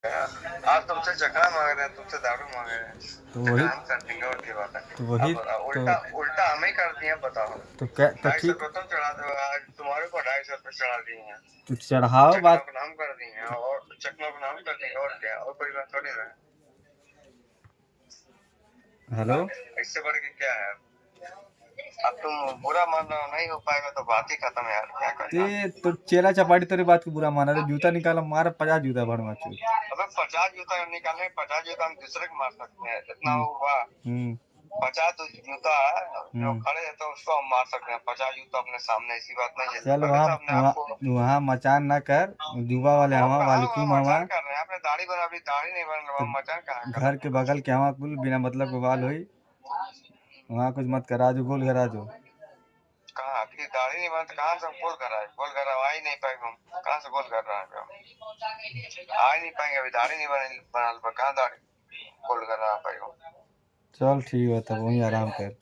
आज तुमसे चकरा मांग रहे हैं, तुमसे दारू मांग रहे हैं, तो चकरा वही हम कर देंगे और क्या बात है। तो वही अब तो उल्टा उल्टा हमें कर दिए, बताओ। तो क्या तो 250 ठीक। रुपये तुम चढ़ा दो, आज तुम्हारे को 250 रुपये चढ़ा दिए हैं। तो चढ़ाओ चकना बात। को नाम कर दिए हैं और चकना को नाम कर देंगे और क्या, और कोई बात थोड़ी ना है। हेलो। हाँ, इससे बढ़ के क्या है। अब तुम बुरा मान रहे हो, नहीं हो पाएगा तो बात ही खत्म है यार, क्या ते करना। तो चेला चपाटी तेरी बात की बुरा माना रे, जूता निकाला मार 50 जूता भड़वा चू। अबे 50 जूता निकालने, 50 जूता हम दूसरे को मार सकते हैं, इतना हम्म। हुआ। हम्म। 50 जूता जो हम्म। खड़े है तो उसको हम मार सकते हैं, 50 जूता अपने सामने, ऐसी बात नहीं है। चल पहले वहाँ तो अपने आप वहाँ को। वहाँ मचान ना कर। जुबा वाले वो हवा कहाँ हुआ वालकुम हवा। मचान कर रहे हैं, आपने दाढ़ी बना, अभी दाढ़ी नहीं बन रहा, तो मचान कहाँ कर घर रहे के बगल के हवा कुल बिना मतलब के वाल हुई। वहाँ कुछ मत करा जो गोल करा जो। हैं। कहाँ आपकी दाढ़ी नहीं बना तो कहाँ से गोल कर रहा है, गोल कर रहा है, आ ही नहीं पाएगा, हम कहाँ से गोल कर रहा है हम? आ ही नहीं पाएंगे, अभी दाढ़ी नहीं बना, कहाँ दाढ़ी गोल कर रहा है पाएगा। चल ठीक है तब वहीं आराम कर।